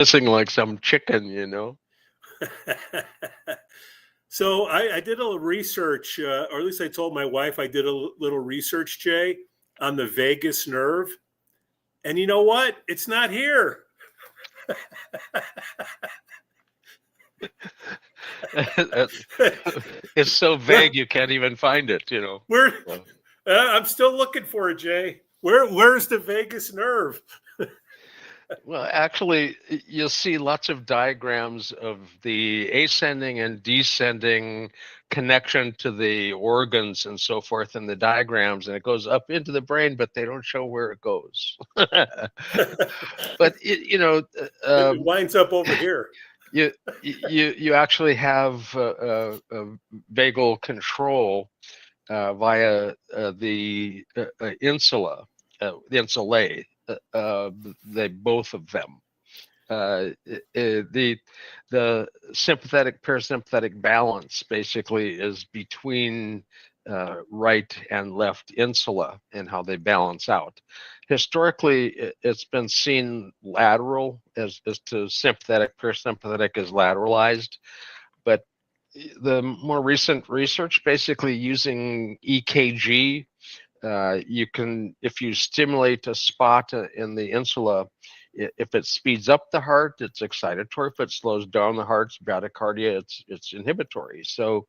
Missing like some chicken, you know. So I did a little research, or at least I told my wife I did a little research, Jay, on the vagus nerve. And you know what? It's not here. It's so vague you can't even find it, you know. Where So, I'm still looking for it, Jay. Where's the vagus nerve? well, actually, you'll see lots of diagrams of the ascending and descending connection to the organs and so forth in the diagrams, and it goes up into the brain, but they don't show where it goes. But It winds up over here. you actually have vagal control via the insula, the insulae. They both of them. The sympathetic parasympathetic balance basically is between right and left insula and how they balance out. Historically, it's been seen lateral as to sympathetic parasympathetic is lateralized, but the more recent research basically using EKG, you can, if you stimulate a spot in the insula, if it speeds up the heart, it's excitatory. If it slows down the heart, it's bradycardia, it's inhibitory. So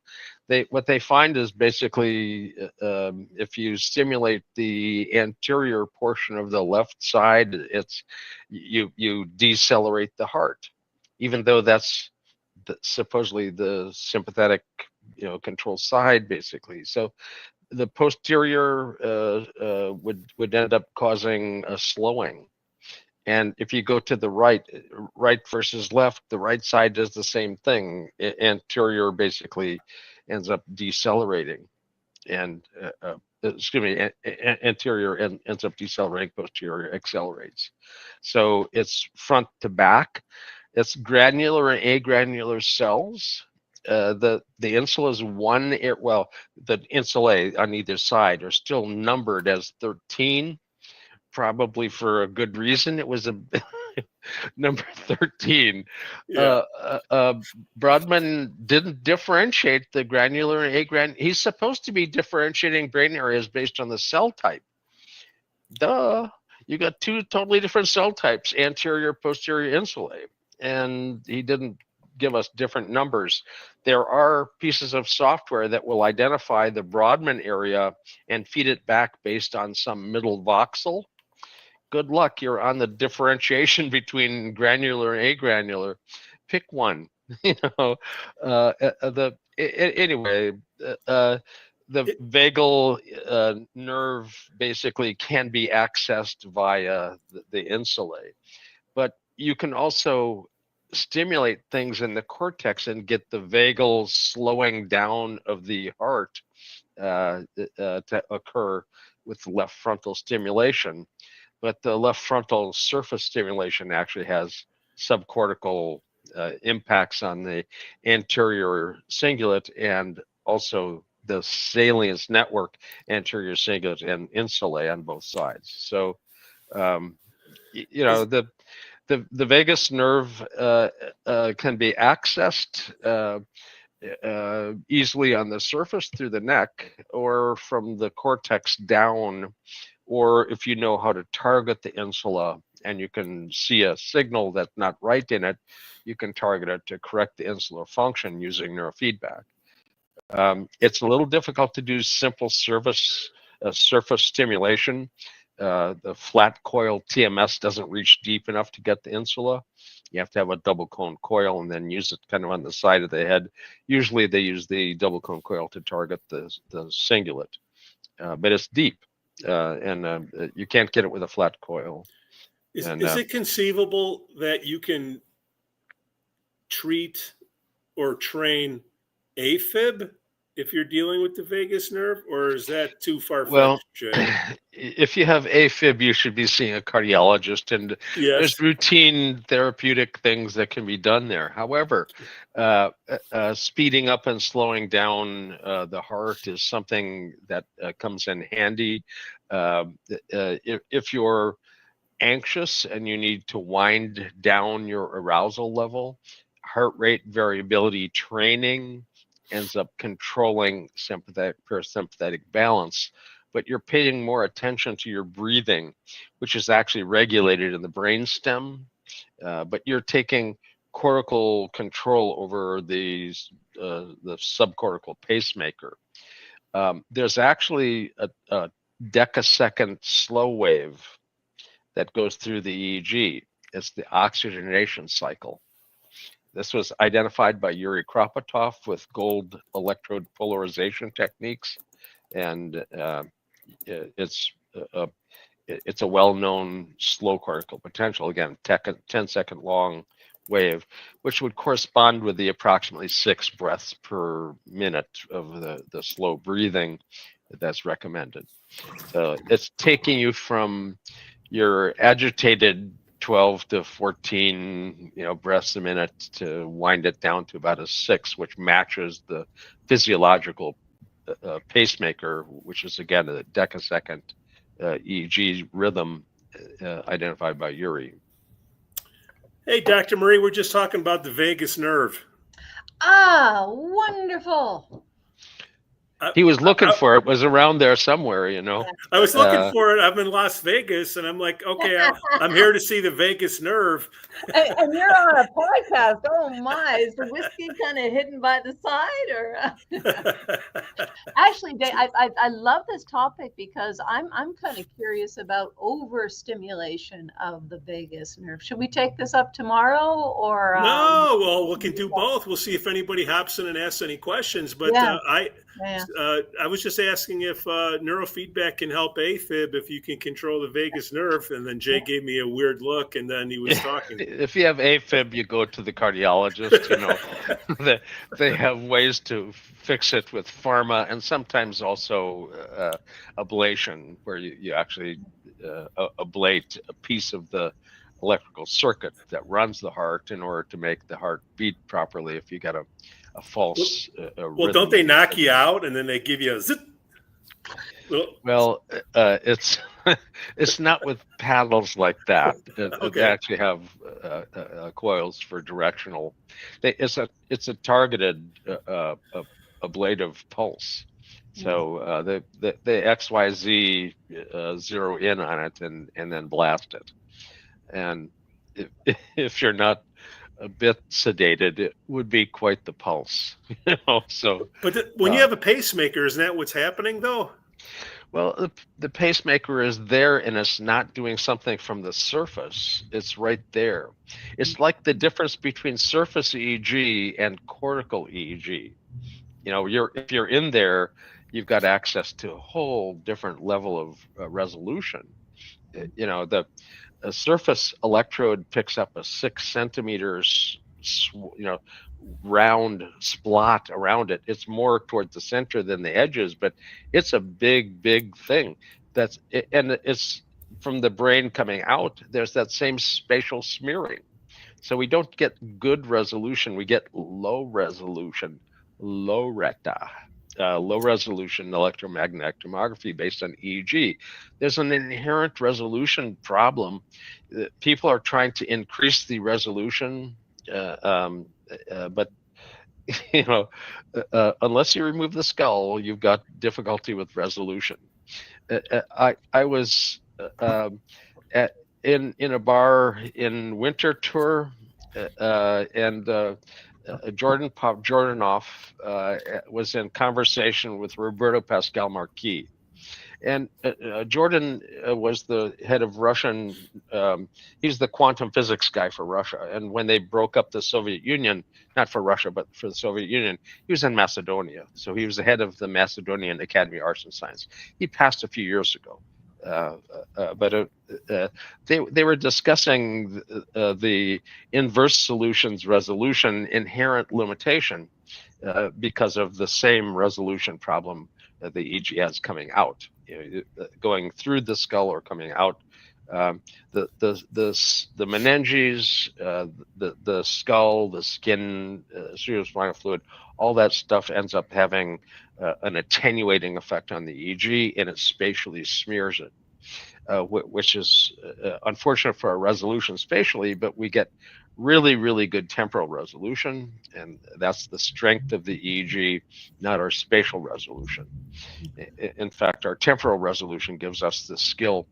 what they find is basically if you stimulate the anterior portion of the left side, you decelerate the heart, even though that's supposedly the sympathetic control side basically. So the posterior would end up causing a slowing. And if you go to the right versus left, the right side does the same thing. Anterior basically ends up decelerating, and anterior ends up decelerating, posterior accelerates. So it's front to back. It's granular and agranular cells. The insula is the insulae on either side are still numbered as 13, probably for a good reason. It was a number 13. Yeah. Brodmann didn't differentiate the granular and agranular. He's supposed to be differentiating brain areas based on the cell type. Duh. You got two totally different cell types, anterior, posterior insulae, and he didn't give us different numbers. There are pieces of software that will identify the Brodmann area and feed it back based on some middle voxel. Good luck, you're on the differentiation between granular and agranular. Pick one. Anyway, the vagal nerve basically can be accessed via the insulae, but you can also stimulate things in the cortex and get the vagal slowing down of the heart to occur with left frontal stimulation. But the left frontal surface stimulation actually has subcortical impacts on the anterior cingulate and also the salience network, anterior cingulate and insulae on both sides. So, the vagus nerve can be accessed easily on the surface through the neck or from the cortex down, or if you know how to target the insula and you can see a signal that's not right in it, you can target it to correct the insular function using neurofeedback. It's a little difficult to do simple surface stimulation. The flat coil TMS doesn't reach deep enough to get the insula. You have to have a double cone coil and then use it kind of on the side of the head. Usually they use the double cone coil to target the cingulate, but it's deep. And you can't get it with a flat coil. Is it conceivable that you can treat or train AFib if you're dealing with the vagus nerve, or is that too far-fetched? Well, if you have AFib, you should be seeing a cardiologist, and there's routine therapeutic things that can be done there. However, speeding up and slowing down the heart is something that comes in handy. If you're anxious and you need to wind down your arousal level, heart rate variability training ends up controlling sympathetic parasympathetic balance, but you're paying more attention to your breathing, which is actually regulated in the brainstem, but you're taking cortical control over the subcortical pacemaker. There's actually a decasecond slow wave that goes through the EEG. It's the oxygenation cycle. This was identified by Yuri Kropotov with gold electrode polarization techniques, and it's a well-known slow cortical potential. Again, 10-second long wave, which would correspond with the approximately 6 breaths per minute of the slow breathing that's recommended. So it's taking you from your agitated 12 to 14 breaths a minute to wind it down to about a 6, which matches the physiological pacemaker, which is again a decasecond EEG rhythm identified by Yuri. Hey, Dr. Marie, we're just talking about the vagus nerve. Ah, wonderful. He was looking for it. Was around there somewhere, I was looking for it. I'm in Las Vegas, and I'm like, okay, I'm here to see the vagus nerve. And you're on a podcast. Oh my! Is the whiskey kind of hidden by the side, or? Actually, Dave, I love this topic because I'm kind of curious about overstimulation of the vagus nerve. Should we take this up tomorrow, or? No, well, we can do both. We'll see if anybody hops in and asks any questions. But I was just asking if neurofeedback can help AFib, if you can control the vagus nerve. And then Jay gave me a weird look, and then he was talking. If you have AFib, you go to the cardiologist. They have ways to fix it with pharma, and sometimes also ablation, where you actually ablate a piece of the electrical circuit that runs the heart in order to make the heart beat properly. If you got a false well, don't they knock you out and then they give you a zip? Well, it's it's not with paddles like that. They actually have coils for directional. It's a targeted ablative pulse. So the XYZ zero in on it and then blast it. And if you're not a bit sedated, it would be quite the pulse. So, but when you have a pacemaker, isn't that what's happening though? Well, the pacemaker is there, and it's not doing something from the surface. It's right there. It's like the difference between surface EEG and cortical EEG. If you're in there, you've got access to a whole different level of resolution. A surface electrode picks up a 6 centimeters, round splot around it. It's more towards the center than the edges, but it's a big thing. And it's from the brain coming out. There's that same spatial smearing. So we don't get good resolution. We get low resolution, low resolution electromagnetic tomography based on EEG. There's an inherent resolution problem. People are trying to increase the resolution, but unless you remove the skull, you've got difficulty with resolution. I was in a bar in Winter Tour, and Jordan Jordanoff was in conversation with Roberto Pascal Marquis. And Jordan was the head of Russian, he's the quantum physics guy for Russia. And when they broke up the Soviet Union, not for Russia, but for the Soviet Union, he was in Macedonia. So he was the head of the Macedonian Academy of Arts and Science. He passed a few years ago. But they were discussing the inverse solutions resolution inherent limitation because of the same resolution problem that the EEG has coming out, going through the skull or coming out. The meninges, the skull, the skin, cerebrospinal fluid, all that stuff ends up having an attenuating effect on the EEG, and it spatially smears it. which is unfortunate for our resolution spatially, but we get really, really good temporal resolution, and that's the strength of the EEG, not our spatial resolution. In fact, our temporal resolution gives us the skill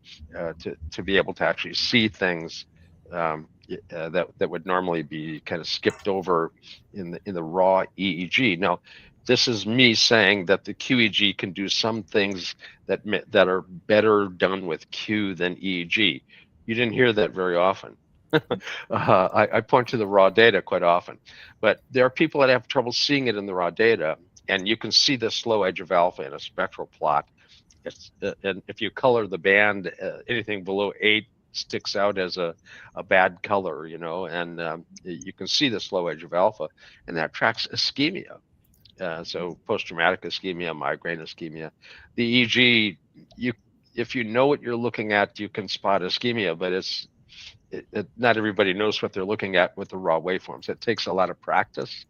to be able to actually see things that would normally be kind of skipped over in the raw EEG. Now, this is me saying that the QEEG can do some things that are better done with Q than EEG. You didn't hear that very often. I point to the raw data quite often, but there are people that have trouble seeing it in the raw data, and you can see the slow edge of alpha in a spectral plot. And if you color the band, anything below 8 sticks out as a bad color, and you can see the slow edge of alpha, and that tracks ischemia. So post-traumatic ischemia, migraine ischemia. The EEG, if you know what you're looking at, you can spot ischemia, but not everybody knows what they're looking at with the raw waveforms. It takes a lot of practice,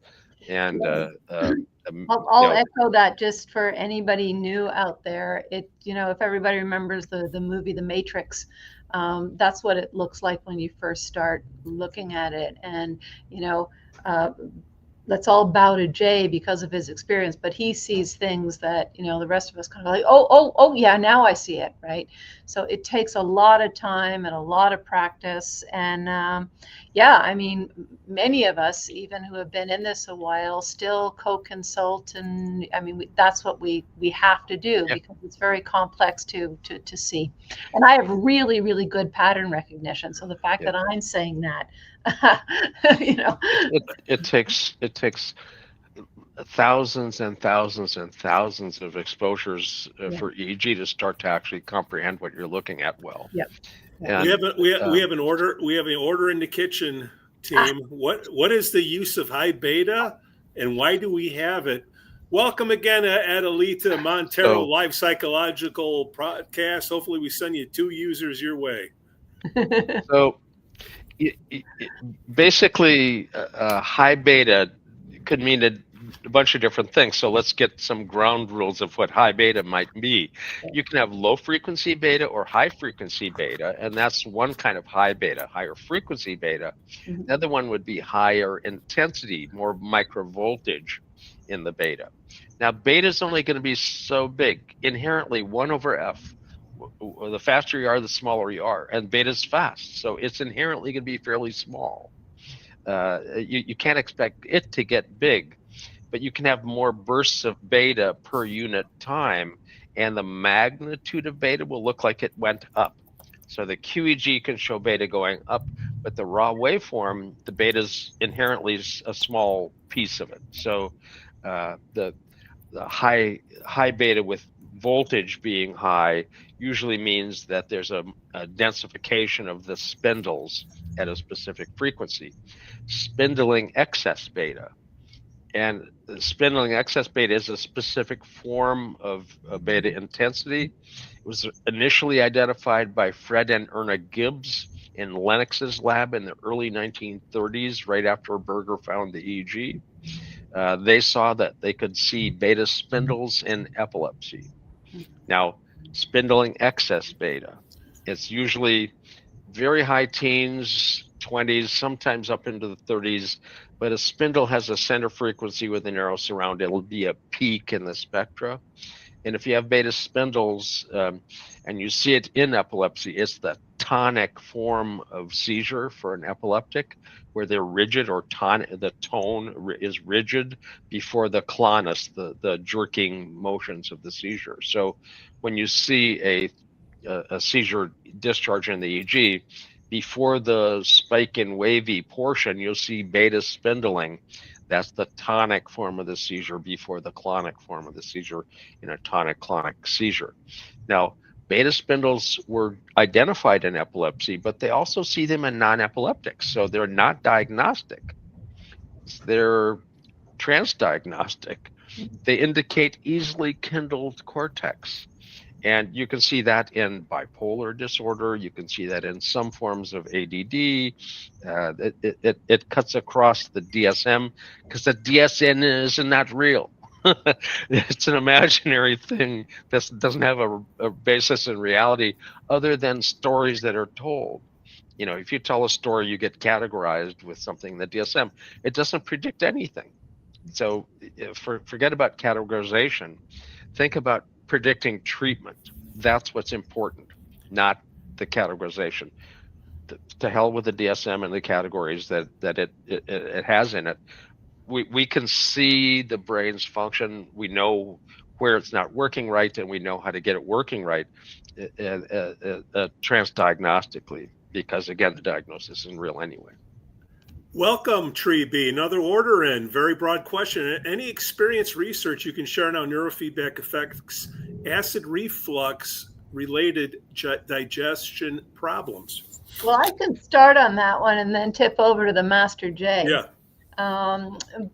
and I'll echo that just for anybody new out there. If everybody remembers the movie The Matrix, that's what it looks like when you first start looking at it. And let's all bow to Jay because of his experience, but he sees things that the rest of us kind of like, oh yeah, now I see it, right? So it takes a lot of time and a lot of practice, and many of us, even who have been in this a while, still co-consult, and that's what we have to do because it's very complex to see. And I have really, really good pattern recognition, so the fact that I'm saying that, it takes thousands and thousands and thousands of exposures for EEG to start to actually comprehend what you're looking at well. Yep. And, we have an order. We have an order in the kitchen, team. What is the use of high beta, and why do we have it? Welcome again, Adelita Montero, Live Psychological Podcast. Hopefully, we send you 2 users your way. So, basically, high beta could mean a bunch of different things. So let's get some ground rules of what high beta might be. You can have low frequency beta or high frequency beta, and that's one kind of high beta, higher frequency beta. Mm-hmm. The other one would be higher intensity, more microvoltage in the beta. Now, beta is only going to be so big, inherently 1/f. The faster you are, the smaller you are, and beta is fast, so it's inherently going to be fairly small. You can't expect it to get big, but you can have more bursts of beta per unit time, and the magnitude of beta will look like it went up. So the QEEG can show beta going up, but the raw waveform, the beta is inherently a small piece of it. So the high beta with voltage being high usually means that there's a densification of the spindles at a specific frequency. Spindling excess beta. And spindling excess beta is a specific form of beta intensity. It was initially identified by Fred and Erna Gibbs in Lennox's lab in the early 1930s, right after Berger found the EEG. They saw that they could see beta spindles in epilepsy. Now, spindling excess beta, it's usually very high teens, 20s, sometimes up into the 30s, but a spindle has a center frequency with a narrow surround. It'll be a peak in the spectra. And if you have beta spindles and you see it in epilepsy, it's the tonic form of seizure for an epileptic, where they're rigid, or the tone is rigid before the clonus, the jerking motions of the seizure. So when you see a seizure discharge in the EEG, before the spike in wavy portion, you'll see beta spindling. That's the tonic form of the seizure before the clonic form of the seizure in a tonic-clonic seizure. Now, beta spindles were identified in epilepsy, but they also see them in non-epileptics. So they're not diagnostic. They're transdiagnostic. They indicate easily kindled cortex. And you can see that in bipolar disorder. You can see that in some forms of ADD. It cuts across the DSM, because the DSM is not real. It's an imaginary thing that doesn't have a basis in reality other than stories that are told. You know, if you tell a story, you get categorized with something in the DSM. It doesn't predict anything. So forget about categorization. Think about predicting treatment. That's what's important, not the categorization. To hell with the DSM and the categories that it has in it. We can see the brain's function. We know where it's not working right, and we know how to get it working right transdiagnostically, because again, the diagnosis isn't real anyway. Welcome, Tree B. Another order in. Very broad question. Any experience research you can share on how neurofeedback affects acid reflux related digestion problems? Well, I can start on that one and then tip over to the Master J. Yeah.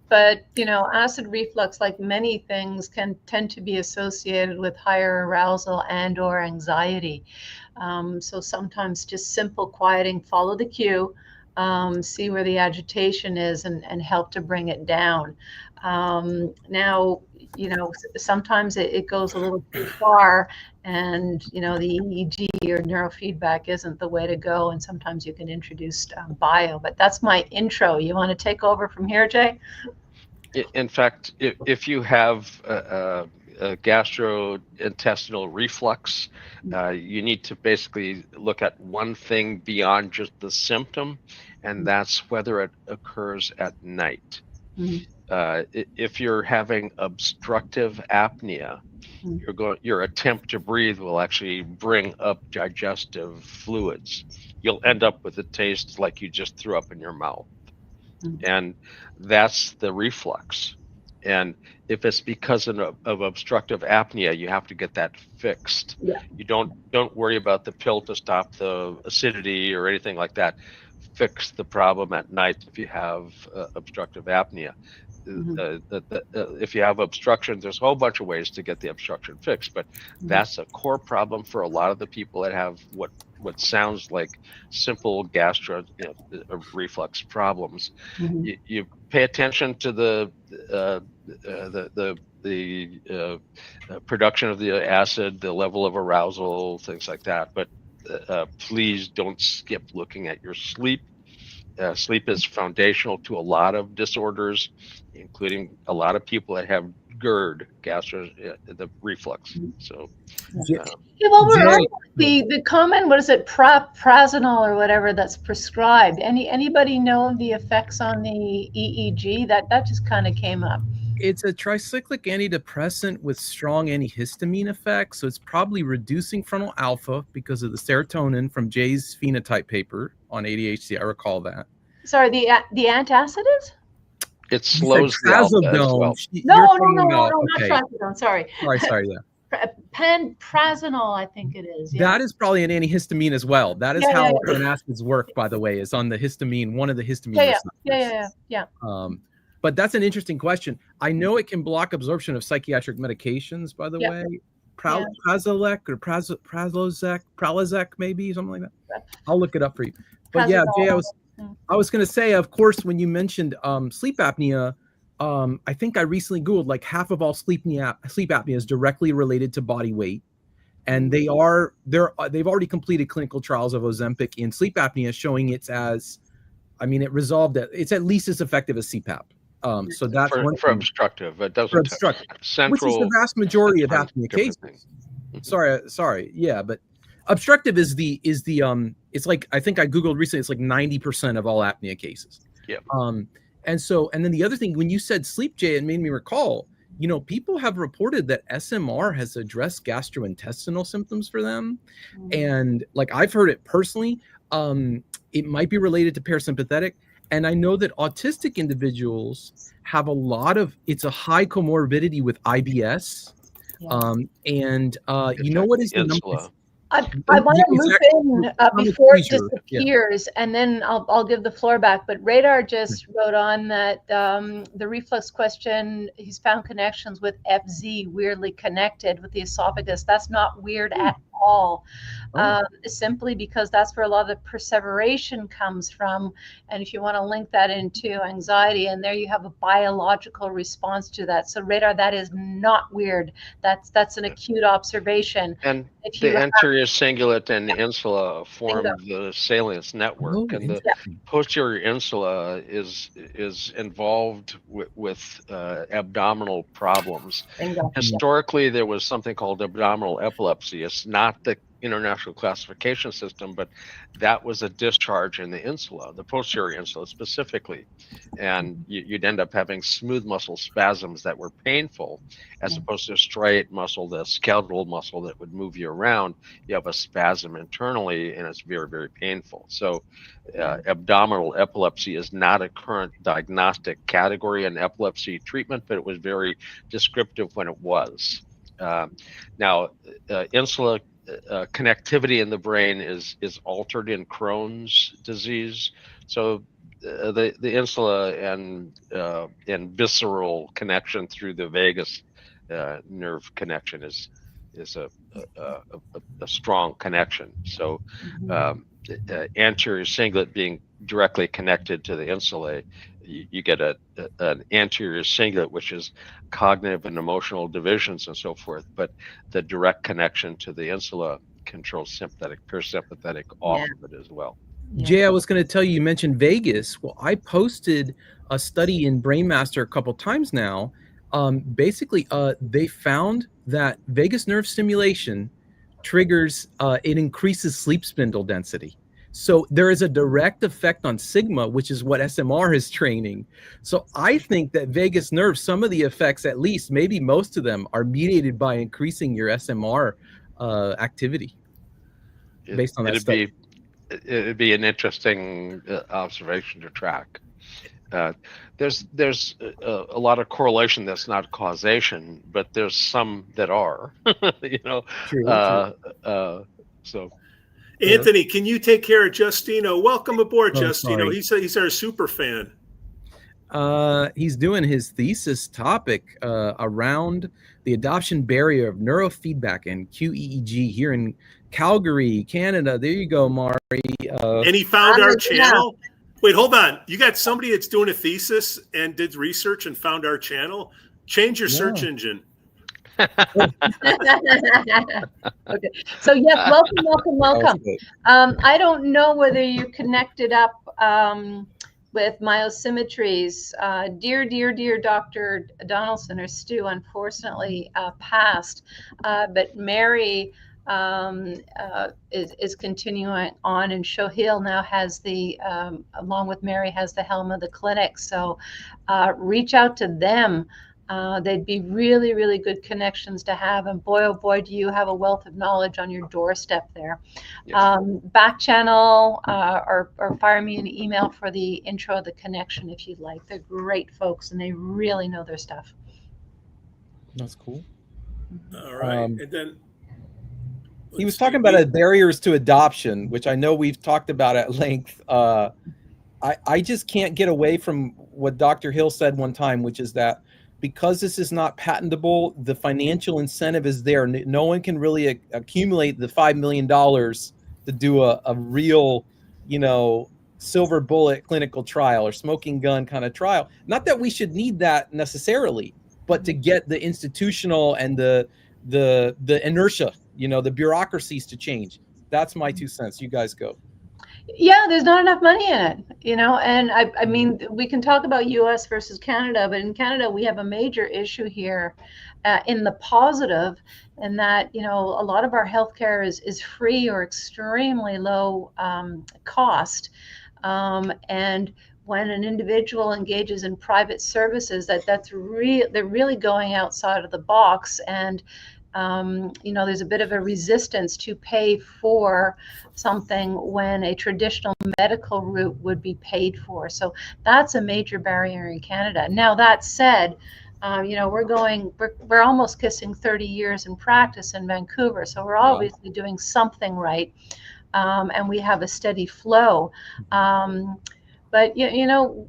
But, you know, acid reflux, like many things, can tend to be associated with higher arousal and or anxiety. So sometimes just simple quieting, follow the cue, see where the agitation is and help to bring it down. Now, you know, sometimes it goes a little too far, and, you know, the EEG or neurofeedback isn't the way to go. And sometimes you can introduce bio, but that's my intro. You want to take over from here, Jay? In fact, if you have a gastrointestinal reflux, you need to basically look at one thing beyond just the symptom, and that's whether it occurs at night. If you're having obstructive apnea, your attempt to breathe will actually bring up digestive fluids. You'll end up with a taste like you just threw up in your mouth. And that's the reflux. And if it's because of obstructive apnea, you have to get that fixed. You don't worry about the pill to stop the acidity or anything like that. Fix the problem at night if you have obstructive apnea. If you have obstruction, there's a whole bunch of ways to get the obstruction fixed, but that's a core problem for a lot of the people that have what sounds like simple gastro reflux problems. You pay attention to the production of the acid, the level of arousal, things like that, but please don't skip looking at your sleep. Sleep is foundational to a lot of disorders, including a lot of people that have GERD, the reflux. So, well, we're on the common, what is it, prasinol or whatever that's prescribed. Anybody know the effects on the EEG? That just kind of came up. It's a tricyclic antidepressant with strong antihistamine effects, so it's probably reducing frontal alpha because of the serotonin from Jay's phenotype paper on ADHD. I recall that. Sorry, the antacid is? It slows the alpha as well. No, okay. Not trazodone. Sorry, yeah. Prasinol, I think it is. Yeah. That is probably an antihistamine as well. That is how antacids work, by the way, is on the histamine, one of the histamine receptors. Yeah. But that's an interesting question. I know it can block absorption of psychiatric medications, by the way. Prazolec or Pralazec, maybe, something like that. I'll look it up for you. But yeah, Jay, I was going to say, of course, when you mentioned sleep apnea, I think I recently Googled like half of all sleep apnea is directly related to body weight. And they've already completed clinical trials of Ozempic in sleep apnea showing it resolved it. It's at least as effective as CPAP. So that's for obstructive. It doesn't central, which is the vast majority of apnea cases. Sorry. Yeah, but obstructive is the it's like, I think I Googled recently, it's like 90% of all apnea cases. Yeah. And then the other thing, when you said sleep, Jay, it made me recall, people have reported that SMR has addressed gastrointestinal symptoms for them. And like, I've heard it personally. It might be related to parasympathetic. And I know that autistic individuals have it's a high comorbidity with IBS. You know what is the number? I want to loop in before it disappears, and then I'll give the floor back. But Radar just wrote on that the reflux question, he's found connections with FZ weirdly connected with the esophagus. That's not weird at all, simply because that's where a lot of the perseveration comes from. And if you want to link that into anxiety, and there you have a biological response to that. So radar, that is not weird. That's an acute observation. And the anterior cingulate and insula form the salience network, and the posterior insula is involved with abdominal problems. Historically, there was something called abdominal epilepsy. It's not the international classification system, but that was a discharge in the insula, the posterior insula specifically, and you'd end up having smooth muscle spasms that were painful, as opposed to a straight muscle, the skeletal muscle that would move you around. You have a spasm internally, and it's very, very painful. So abdominal epilepsy is not a current diagnostic category in epilepsy treatment, but it was very descriptive when it was. Now, insula connectivity in the brain is altered in Crohn's disease. So the insula and visceral connection through the vagus nerve connection is a strong connection. So anterior cingulate being directly connected to the insula, you get an anterior cingulate, which is cognitive and emotional divisions and so forth, but the direct connection to the insula controls sympathetic, parasympathetic off of it as well. Jay, I was going to tell you, you mentioned vagus. Well, I posted a study in Brainmaster a couple times now. Basically, they found that vagus nerve stimulation triggers, it increases sleep spindle density. So there is a direct effect on sigma, which is what SMR is training. So I think that vagus nerve, some of the effects, at least maybe most of them, are mediated by increasing your SMR activity. Based on that study. It'd be an interesting observation to track. There's a lot of correlation that's not causation, but there's some that are. True. So. Anthony, can you take care of Justino? Welcome aboard, Justino. He's our super fan. He's doing his thesis topic around the adoption barrier of neurofeedback and QEEG here in Calgary, Canada. There you go, Mari. And he found our channel. Wait, hold on. You got somebody that's doing a thesis and did research and found our channel? Change your search engine. Okay. So yes, welcome. I don't know whether you connected up with myosymmetries. Dear Dr. Donaldson or Stu, unfortunately passed, but Mary is continuing on, and Shohil now has the, along with Mary, has the helm of the clinic. So reach out to them. They'd be really, really good connections to have. And boy, oh boy, do you have a wealth of knowledge on your doorstep there. Yes. Back channel or fire me an email for the intro of the connection if you'd like. They're great folks, and they really know their stuff. That's cool. All right. And then he was talking about barriers to adoption, which I know we've talked about at length. I just can't get away from what Dr. Hill said one time, which is that because this is not patentable, the financial incentive is there. No one can really accumulate the $5 million to do a real, silver bullet clinical trial or smoking gun kind of trial. Not that we should need that necessarily, but to get the institutional and the inertia, the bureaucracies to change. That's my 2 cents. You guys go. Yeah, there's not enough money in it, and I mean, we can talk about US versus Canada, but in Canada, we have a major issue here in the positive, in that, a lot of our healthcare is free or extremely low cost. And when an individual engages in private services, they're really going outside of the box. And there's a bit of a resistance to pay for something when a traditional medical route would be paid for. So that's a major barrier in Canada. Now, that said, we're almost kissing 30 years in practice in Vancouver. So we're obviously doing something right. And we have a steady flow. But,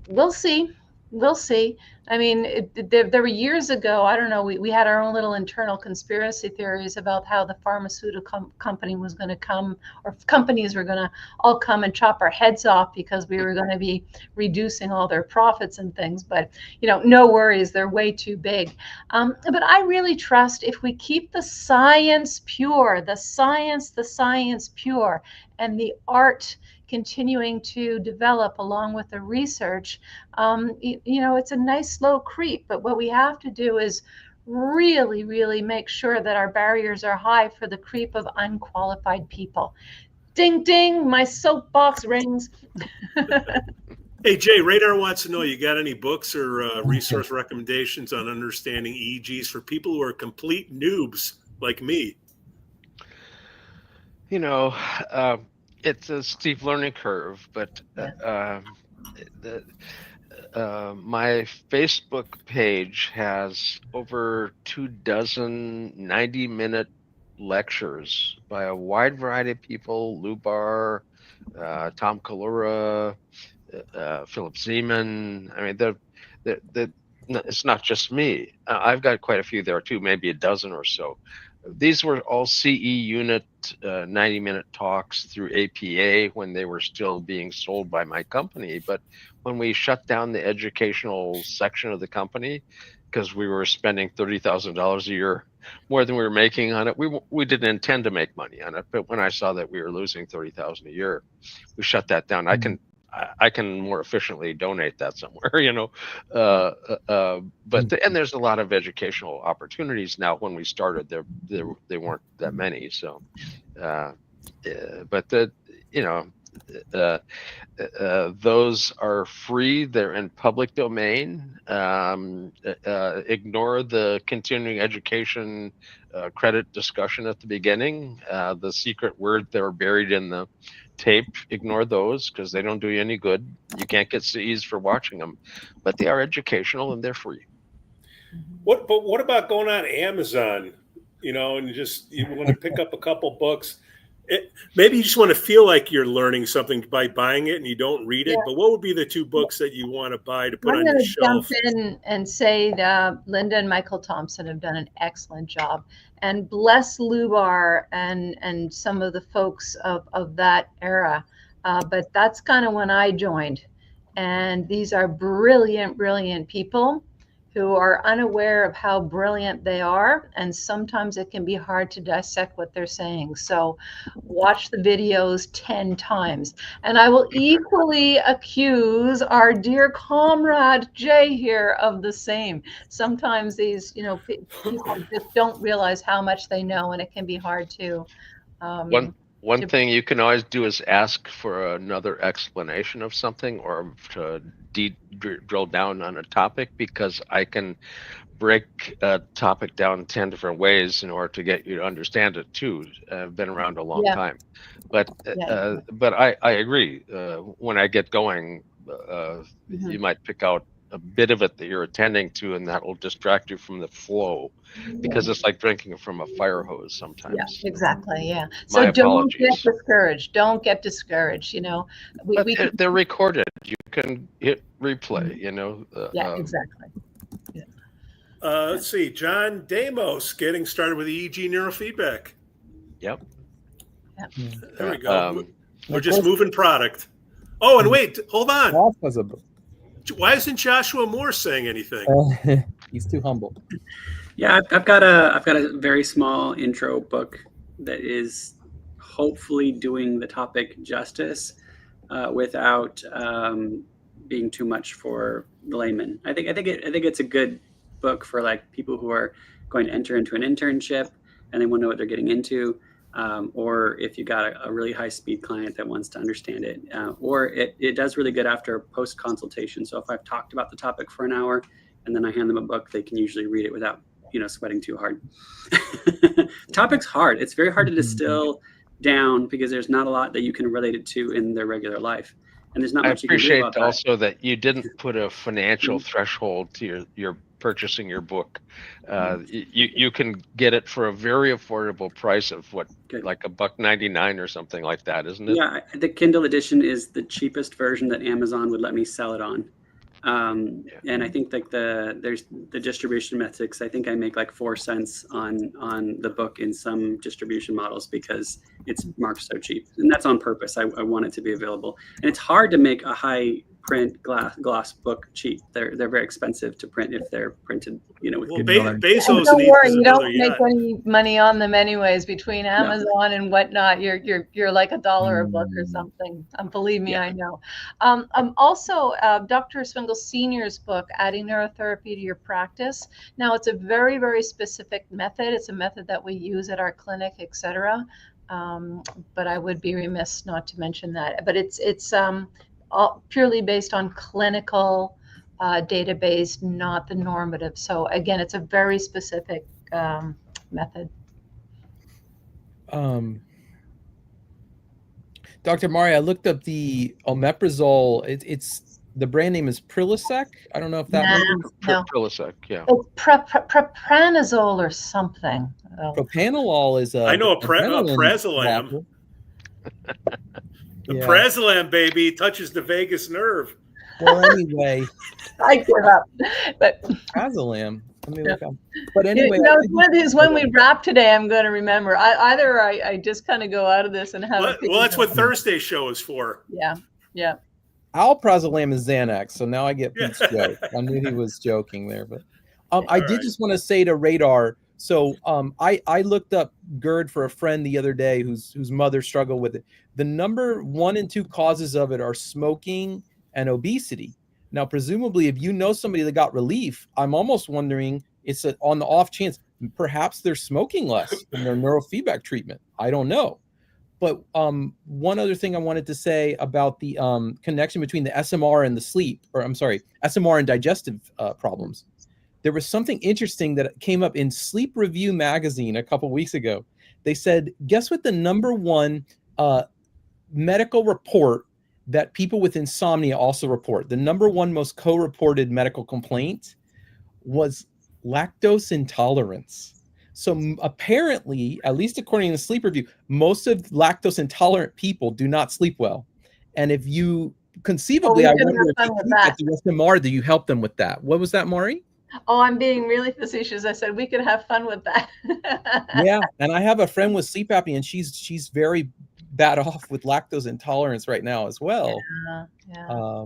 we'll see. We'll see. I mean, there were years ago, I don't know, we had our own little internal conspiracy theories about how the pharmaceutical company was going to come, or companies were going to all come and chop our heads off because we were going to be reducing all their profits and things. But, no worries, they're way too big. But I really trust if we keep the science pure, the science pure, and the art continuing to develop along with the research, it's a nice slow creep. But what we have to do is really, really make sure that our barriers are high for the creep of unqualified people. Ding, ding, my soapbox rings. Hey, Jay, Radar wants to know, you got any books or resource recommendations on understanding EEGs for people who are complete noobs like me? It's a steep learning curve, but my Facebook page has over 24 90-minute lectures by a wide variety of people: Lou Barr, Tom Kalura, Philip Zeman. I mean, it's not just me. I've got quite a few there too, maybe a dozen or so. These were all CE unit 90-minute talks through APA when they were still being sold by my company. But when we shut down the educational section of the company because we were spending $30,000 a year more than we were making on it, we didn't intend to make money on it. But when I saw that we were losing $30,000 a year, we shut that down. I can more efficiently donate that somewhere, and there's a lot of educational opportunities now. When we started, they weren't that many. So, those are free. They're in public domain. Ignore the continuing education credit discussion at the beginning. The secret word that are buried in the tape, ignore those because they don't do you any good. You can't get CEs for watching them, but they are educational and they're free. What about going on Amazon, and just you want to pick up a couple books? Maybe you just want to feel like you're learning something by buying it and you don't read it. But what would be the two books that you want to buy to put on your shelf? I'm going to jump in and say that Linda and Michael Thompson have done an excellent job. And bless Lou Barr and some of the folks of that era. But that's kind of when I joined. And these are brilliant, brilliant people who are unaware of how brilliant they are. And sometimes it can be hard to dissect what they're saying. So watch the videos 10 times. And I will equally accuse our dear comrade Jay here of the same. Sometimes these, people just don't realize how much they know, and it can be hard to. One thing you can always do is ask for another explanation of something, or to drill down on a topic, because I can break a topic down 10 different ways in order to get you to understand it too. I've been around a long time, but I agree. When I get going, you might pick out a bit of it that you're attending to, and that will distract you from the flow, because it's like drinking from a fire hose sometimes. Yeah, exactly. Yeah. So don't get discouraged. Don't get discouraged. They're recorded. You can hit replay. Exactly. Yeah. Let's see. John Damos, getting started with EEG neurofeedback. Yep. There we go. We're just moving product. Oh, and wait, hold on. Why isn't Joshua Moore saying anything? He's too humble. Yeah, I've got a very small intro book that is hopefully doing the topic justice without being too much for the layman. I think it's a good book for like people who are going to enter into an internship and they want to know what they're getting into. Or if you got a really high speed client that wants to understand it, or it does really good after post consultation. So if I've talked about the topic for an hour and then I hand them a book, they can usually read it without, sweating too hard. Topic's hard. It's very hard to distill down because there's not a lot that you can relate it to in their regular life. And there's not much you can do about that. I appreciate also that you didn't put a financial threshold to your purchasing your book. You can get it for a very affordable price of like $1.99 or something like that, isn't it? Yeah, the Kindle edition is the cheapest version that Amazon would let me sell it on. And I think like there's the distribution metrics. I think I make like 4 cents on the book in some distribution models because it's marked so cheap, and that's on purpose. I want it to be available, and it's hard to make a high print gloss book cheap. They're very expensive to print if they're printed, with Well, good Bezos don't worry, needs you another don't make yacht. any money on them anyways. Between Amazon and whatnot, you're like $1 a book or something. Believe me, I know. Also, Dr. Swingle Senior's book, Adding Neurotherapy to Your Practice. Now, it's a very, very specific method. It's a method that we use at our clinic, etc. But I would be remiss not to mention that. But it's all purely based on clinical database, not the normative. So again, it's a very specific method. Dr. Mari, I looked up the omeprazole. It's the brand name is Prilosec. I don't know if that means Prilosec. Yeah. It's propranolol or something. Propranolol is I know a prazolam. The prazolam, baby, touches the vagus nerve. Well, anyway, I give up. But prazolam. Let me look up. But anyway, it's one of these when we wrap today, I'm going to remember. I just kind of go out of this and have. Well, that's what Thursday's show is for. Yeah. Alprazolam is Xanax, so now I get Pete's joke. I knew he was joking there, but I did just want to say to Radar. So I looked up GERD for a friend the other day whose mother struggled with it. The number 1 and 2 causes of it are smoking and obesity. Now, presumably, if you know somebody that got relief, I'm almost wondering it's on the off chance perhaps they're smoking less in their neurofeedback treatment. I don't know. But one other thing I wanted to say about the connection between the SMR and the sleep, or I'm sorry, SMR and digestive problems. There was something interesting that came up in Sleep Review magazine a couple weeks ago. They said, guess what the number 1 medical report that people with insomnia also report? The number 1 most co-reported medical complaint was lactose intolerance. So apparently, at least according to the Sleep Review, most of lactose intolerant people do not sleep well. And if you conceively, I wonder if you look at the SMR, do you help them with that? What was that, Maury? Oh, I'm being really facetious. I said we could have fun with that. Yeah, and I have a friend with sleep apnea, and she's very bad off with lactose intolerance right now as well. Yeah.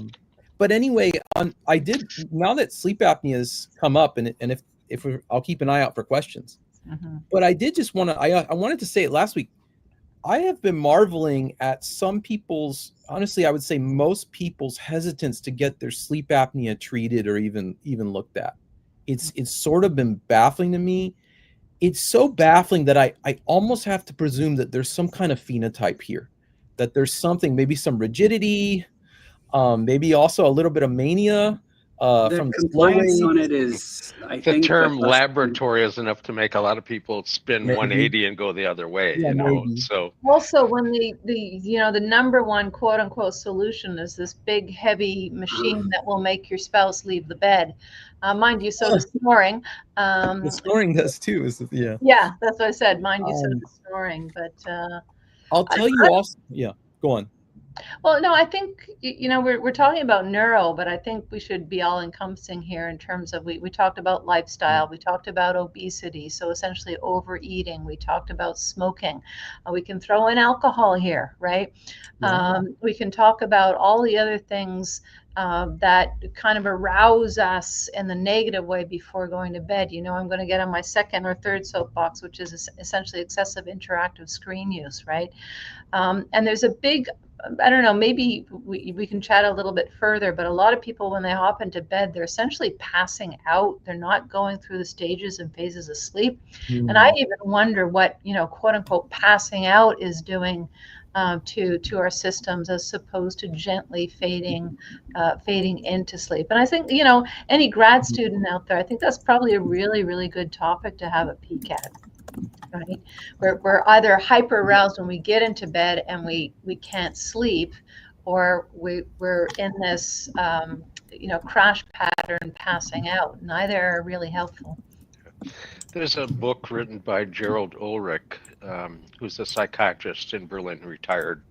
But anyway, I did, now that sleep apnea has come up, and if I'll keep an eye out for questions. Mm-hmm. But I did just want to, I wanted to say it last week. I have been marveling at some people's, honestly, I would say most people's hesitance to get their sleep apnea treated or even looked at. It's sort of been baffling to me. It's so baffling that I almost have to presume that there's some kind of phenotype here, that there's something, maybe some rigidity, maybe also a little bit of mania. From the compliance on it is, I think, the term laboratory is enough to make a lot of people spin 180 and go the other way. So also when the number 1 quote unquote solution is this big heavy machine that will make your spouse leave the bed. Mind you, so does snoring. The snoring does too. Yeah, that's what I said. Mind you, so does snoring. But I'll tell you also. Yeah, go on. Well, no, I think, we're talking about neuro, but I think we should be all encompassing here in terms of, we talked about lifestyle, we talked about obesity, so essentially overeating, we talked about smoking, we can throw in alcohol here, right? We can talk about all the other things that kind of arouse us in the negative way before going to bed. I'm going to get on my second or third soapbox, which is essentially excessive interactive screen use, right? And there's a big, I don't know, maybe we can chat a little bit further, but a lot of people, when they hop into bed, they're essentially passing out. They're not going through the stages and phases of sleep. And I even wonder what, quote unquote, passing out is doing to our systems, as opposed to gently fading into sleep. And I think, any grad student out there, I think that's probably a really, really good topic to have a peek at. Right, we're either hyper aroused when we get into bed and we can't sleep, or we're in this crash pattern, passing out. Neither are really helpful. There's a book written by Gerald Ulrich, who's a psychiatrist in Berlin, retired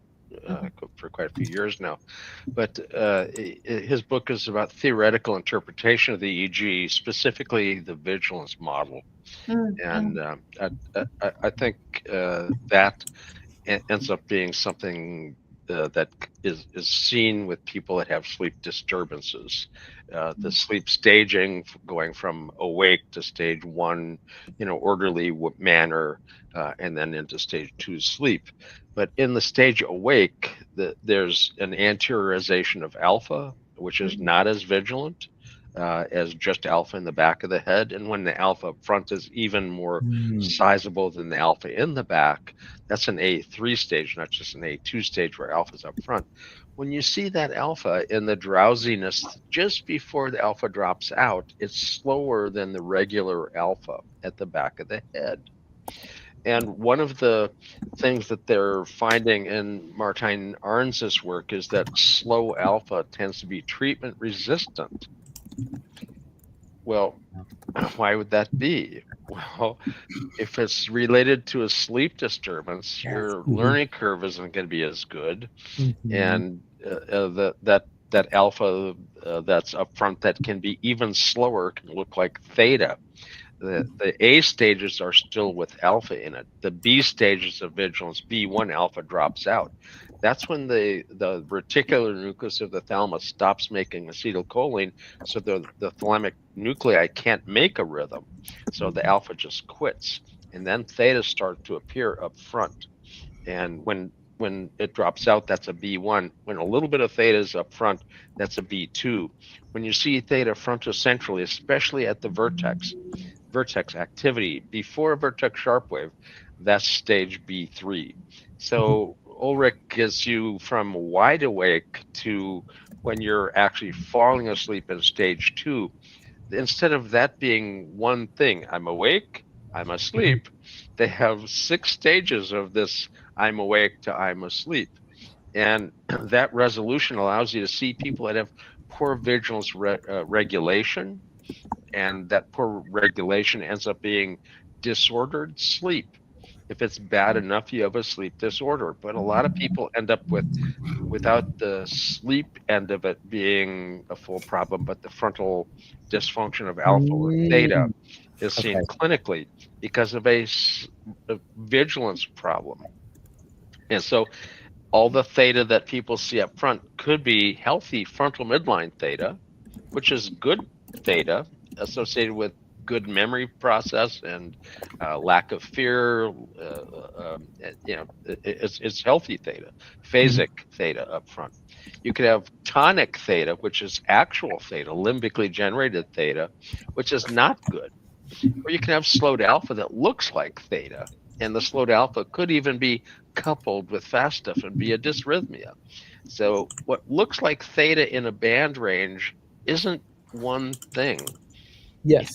for quite a few years now. But his book is about theoretical interpretation of the EEG, specifically the vigilance model. And I think that ends up being something that is seen with people that have sleep disturbances. The sleep staging, going from awake to stage 1, orderly manner, and then into stage 2 sleep. But in the stage awake, there's an anteriorization of alpha, which is not as vigilant as just alpha in the back of the head. And when the alpha up front is even more sizable than the alpha in the back, that's an A3 stage, not just an A2 stage where alpha's up front. When you see that alpha in the drowsiness just before the alpha drops out, it's slower than the regular alpha at the back of the head. And one of the things that they're finding in Martijn Arnds's work is that slow alpha tends to be treatment resistant. Well, why would that be? Well, if it's related to a sleep disturbance, your learning curve isn't going to be as good, and that alpha that's up front that can be even slower can look like theta. The A stages are still with alpha in it. The B stages of vigilance, B1 alpha, drops out. That's when the reticular nucleus of the thalamus stops making acetylcholine, so the thalamic nuclei can't make a rhythm. So the alpha just quits. And then theta start to appear up front. And when it drops out, that's a B1. When a little bit of theta is up front, that's a B2. When you see theta frontocentrally, especially at the vertex activity before a vertex sharp wave, that's stage B3. So Ulrich gets you from wide awake to when you're actually falling asleep in stage 2. Instead of that being one thing, I'm awake, I'm asleep, they have 6 stages of this I'm awake to I'm asleep. And that resolution allows you to see people that have poor vigilance regulation, and that poor regulation ends up being disordered sleep. If it's bad enough, you have a sleep disorder. But a lot of people end up without the sleep end of it being a full problem, but the frontal dysfunction of alpha or theta is seen clinically because of a vigilance problem. And so all the theta that people see up front could be healthy frontal midline theta, which is good theta associated with good memory process and lack of fear. It's healthy theta, phasic theta up front. You could have tonic theta, which is actual theta, limbically generated theta, which is not good. Or you can have slowed alpha that looks like theta, and the slowed alpha could even be coupled with fast stuff and be a dysrhythmia. So what looks like theta in a band range isn't one thing. Yes.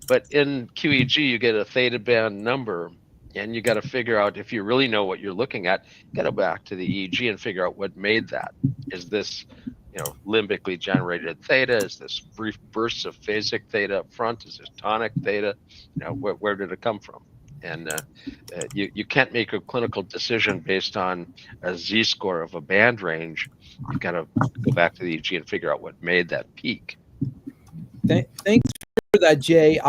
But in QEEG, you get a theta band number, and you got to figure out, if you really know what you're looking at, you got to go back to the EEG and figure out what made that. Is this, limbically generated theta? Is this brief bursts of phasic theta up front? Is this tonic theta? Where did it come from? And you can't make a clinical decision based on a Z-score of a band range. You've got to go back to the EEG and figure out what made that peak. Thanks for that, Jay.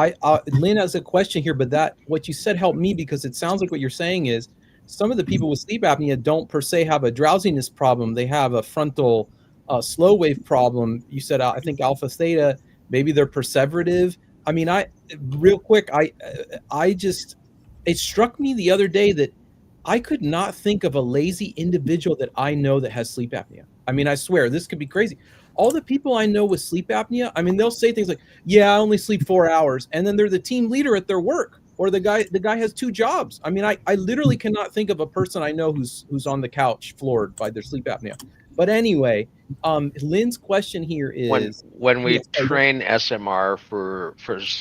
Lynn has a question here, but what you said helped me, because it sounds like what you're saying is some of the people with sleep apnea don't per se have a drowsiness problem. They have a frontal slow wave problem. You said, I think alpha theta, maybe they're perseverative. I mean, real quick, it struck me the other day that I could not think of a lazy individual that I know that has sleep apnea. I mean, I swear, this could be crazy. All the people I know with sleep apnea, I mean, they'll say things like, yeah, I only sleep 4 hours. And then they're the team leader at their work, or the guy has 2 jobs. I mean, I literally cannot think of a person I know who's on the couch floored by their sleep apnea. But anyway, Lynn's question here is, when we train SMR for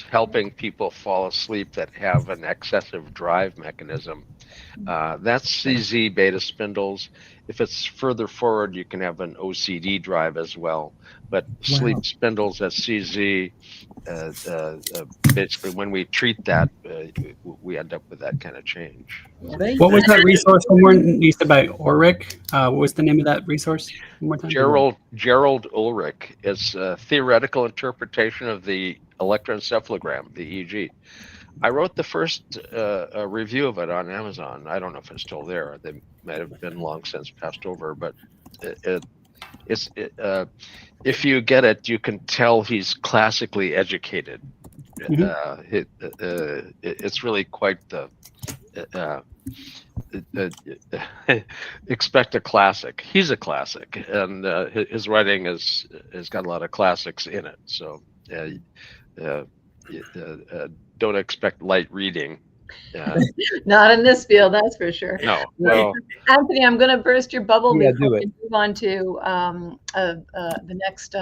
helping people fall asleep that have an excessive drive mechanism, That's CZ beta spindles. If it's further forward, you can have an OCD drive as well. But sleep spindles at CZ, basically when we treat that, we end up with that kind of change. What was that resource? You said by Ulrich. What was the name of that resource? One more time. Gerald Ulrich. It's a theoretical interpretation of the electroencephalogram, the EEG. I wrote the first review of it on Amazon. I don't know if it's still there. They might have been long since passed over, but if you get it, you can tell he's classically educated. It's really quite the expect a classic. He's a classic, and his writing has got a lot of classics in it. So don't expect light reading. Not in this field, that's for sure. No. Well, Anthony, I'm going to burst your bubble before we move on to the next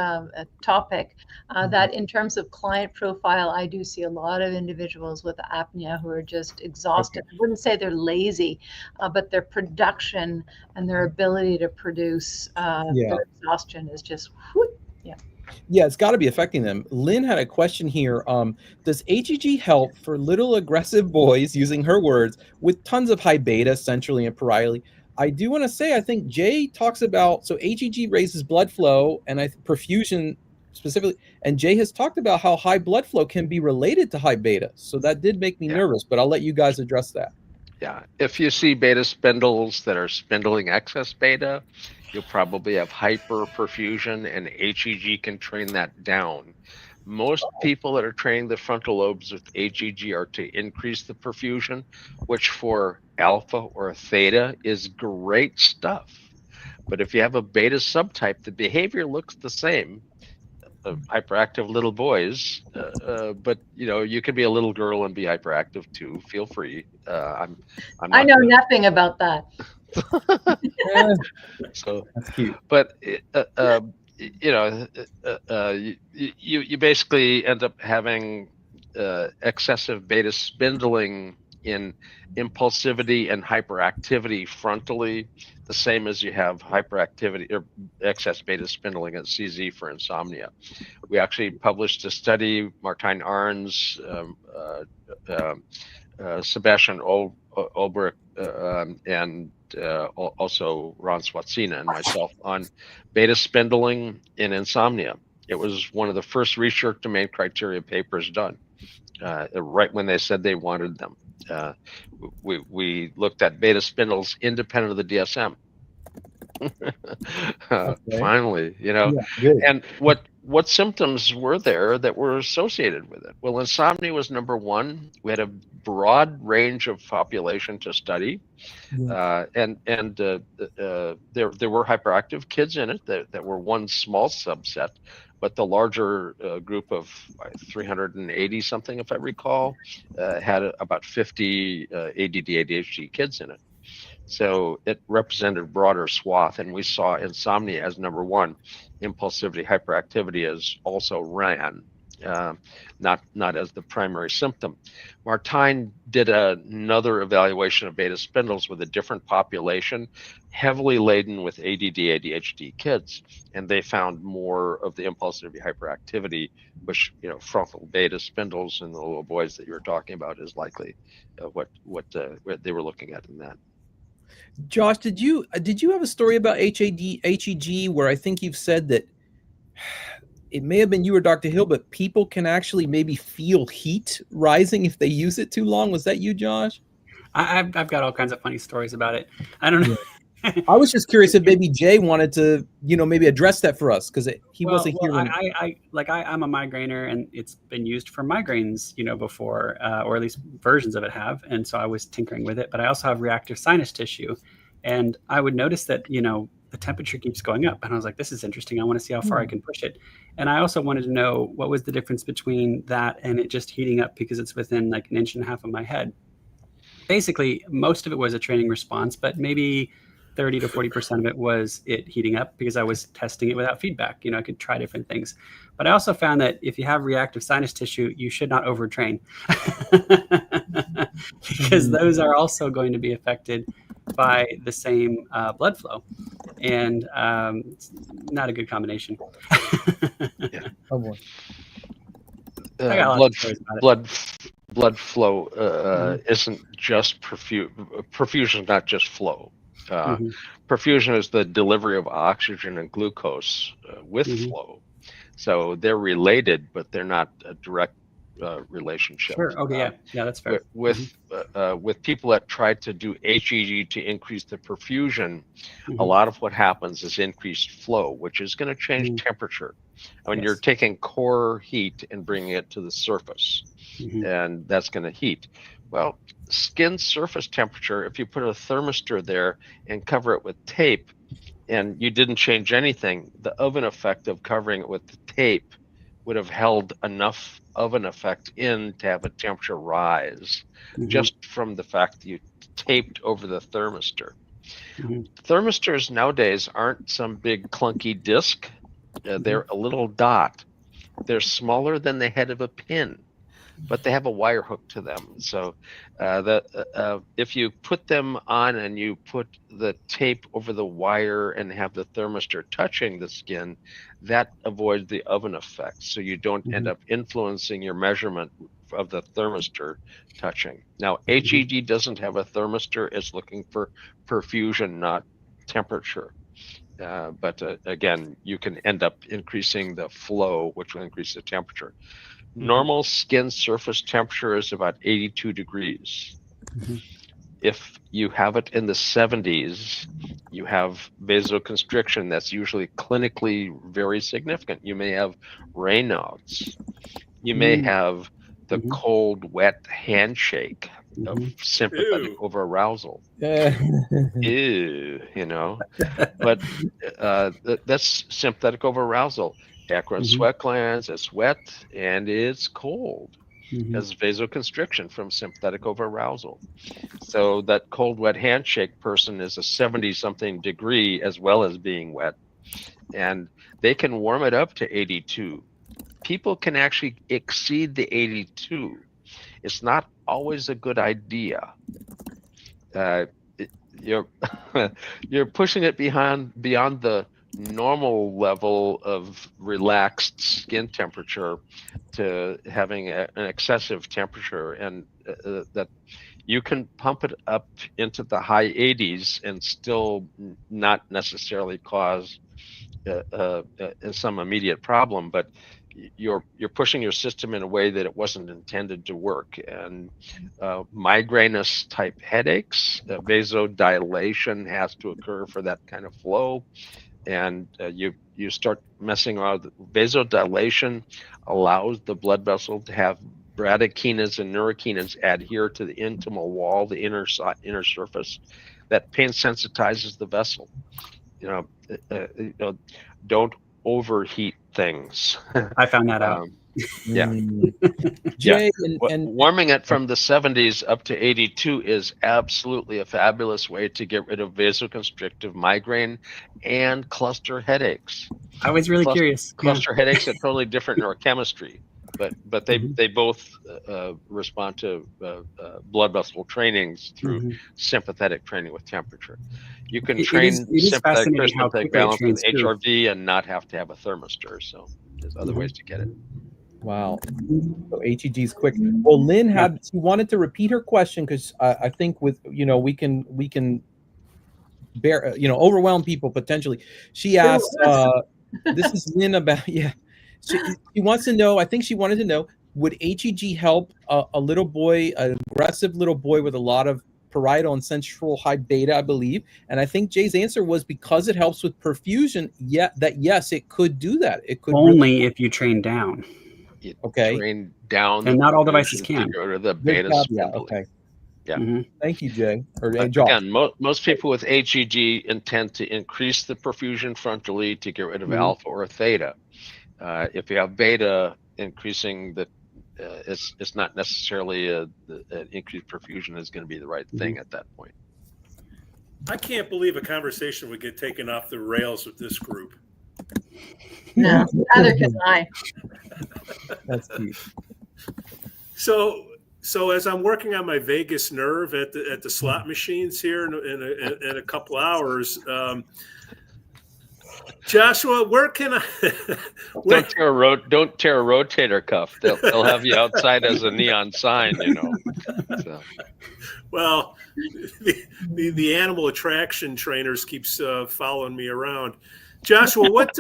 topic. That in terms of client profile, I do see a lot of individuals with apnea who are just exhausted. I wouldn't say they're lazy, but their production and their ability to produce their exhaustion is just whoop. Yeah, it's got to be affecting them. Lynn had a question here. Does HEG help for little aggressive boys, using her words, with tons of high beta centrally and parietally? I do want to say, I think Jay talks about, so HEG raises blood flow and perfusion specifically, and Jay has talked about how high blood flow can be related to high beta. So that did make me nervous, but I'll let you guys address that. Yeah, if you see beta spindles that are spindling excess beta, you'll probably have hyperperfusion, and HEG can train that down. Most people that are training the frontal lobes with HEG are to increase the perfusion, which for alpha or theta is great stuff. But if you have a beta subtype, the behavior looks the same. Hyperactive little boys, but you can be a little girl and be hyperactive too. Feel free. I know nothing about that. So that's cute. But you basically end up having excessive beta spindling in impulsivity and hyperactivity frontally, the same as you have hyperactivity or excess beta spindling at CZ for insomnia. We actually published a study, Martijn Arns, Sebastian Olbrich, and also Ron Swatsina and myself on beta spindling in insomnia. It was one of the first research domain criteria papers done, right when they said they wanted them. We looked at beta spindles independent of the DSM. Finally, and what symptoms were there that were associated with it? Well, insomnia was number one. We had a broad range of population to study, and there were hyperactive kids in it that were one small subset, but the larger group of 380 something, if I recall, had about 50 ADD ADHD kids in it. So it represented a broader swath, and we saw insomnia as number one. Impulsivity, hyperactivity as also ran, not as the primary symptom. Martijn did another evaluation of beta spindles with a different population, heavily laden with ADD, ADHD kids, and they found more of the impulsivity, hyperactivity, which frontal beta spindles in the little boys that you were talking about is likely what they were looking at in that. Josh, did you have a story about HEG where I think you've said that it may have been you or Dr. Hill, but people can actually maybe feel heat rising if they use it too long? Was that you, Josh? I've got all kinds of funny stories about it. I don't know. I was just curious if maybe Jay wanted to, maybe address that for us because he wasn't here. I'm a migrainer, and it's been used for migraines, before, or at least versions of it have. And so I was tinkering with it, but I also have reactive sinus tissue, and I would notice that, the temperature keeps going up, and I was like, this is interesting. I want to see how far I can push it. And I also wanted to know what was the difference between that and it just heating up because it's within like 1.5 inches of my head. Basically, most of it was a training response, but maybe 30 to 40% of it was it heating up because I was testing it without feedback. I could try different things. But I also found that if you have reactive sinus tissue, you should not overtrain. because those are also going to be affected by the same blood flow, and it's not a good combination. Yeah. Oh boy. I got lots of stories about it. Blood flow isn't just perfusion is not just flow. Perfusion is the delivery of oxygen and glucose with flow. So they're related, but they're not a direct relationship. Sure. Okay. Yeah, that's fair. With people that try to do HEG to increase the perfusion, a lot of what happens is increased flow, which is going to change temperature. I mean, you're taking core heat and bringing it to the surface, and that's going to heat. Well, skin surface temperature, if you put a thermistor there and cover it with tape, and you didn't change anything, the oven effect of covering it with the tape would have held enough oven effect in to have a temperature rise, just from the fact that you taped over the thermistor. Thermistors nowadays aren't some big clunky disc. They're a little dot. They're smaller than the head of a pin, but they have a wire hook to them. So if you put them on and you put the tape over the wire and have the thermistor touching the skin, that avoids the oven effect. So you don't end up influencing your measurement of the thermistor touching. Now, HEG doesn't have a thermistor. It's looking for perfusion, not temperature. But again, you can end up increasing the flow, which will increase the temperature. Normal skin surface temperature is about 82 degrees. If you have it in the 70s, you have vasoconstriction that's usually clinically very significant. You may have Raynaud's. You may have the cold, wet handshake of sympathetic overarousal. Ew, you know. But that's sympathetic overarousal. Eccrine sweat glands, it's wet and it's cold. As vasoconstriction from sympathetic overarousal. So that cold, wet handshake person is a 70-something degree as well as being wet. And they can warm it up to 82. People can actually exceed the 82. It's not always a good idea. You're pushing it beyond the normal level of relaxed skin temperature to having an excessive temperature, and that you can pump it up into the high 80s and still not necessarily cause some immediate problem, but you're pushing your system in a way that it wasn't intended to work. And migrainous type headaches, vasodilation has to occur for that kind of flow. And you start messing around. Vasodilation allows the blood vessel to have bradykinin and neurokinins adhere to the intimal wall, the inner surface. That pain sensitizes the vessel. Don't overheat things. I found that out. Jay, and warming it from the 70s up to 82 is absolutely a fabulous way to get rid of vasoconstrictive migraine and cluster headaches. I was really curious. Cluster headaches are totally different neurochemistry, but they both respond to blood vessel trainings through sympathetic training with temperature. You can train sympathetic parasympathetic balance with HRV and not have to have a thermistor. So there's other ways to get it. Wow. So HEG is quick. Well, Lynn she wanted to repeat her question because I think with we can bear overwhelm people potentially. She asked this is Lynn about she wants to know, I think she wanted to know, would HEG help a little boy, an aggressive little boy with a lot of parietal and central high beta, I believe. And I think Jay's answer was because it helps with perfusion. Yes, it could do that. It could only if you train down. Train down, and not all devices can go to the beta. Okay. Yeah. Thank you, Jay. Again, most people with HEG intend to increase the perfusion frontally to get rid of alpha or theta. If you have beta, increasing the it's not necessarily an increased perfusion is going to be the right thing at that point. I can't believe a conversation would get taken off the rails with this group. No, neither can I. That's cute. So So as I'm working on my vagus nerve at the slot machines here in a couple hours, Joshua, where can I? Don't tear a rotator cuff. They'll have you outside as a neon sign, you know. So. Well, the animal attraction trainers keeps following me around. Joshua, what?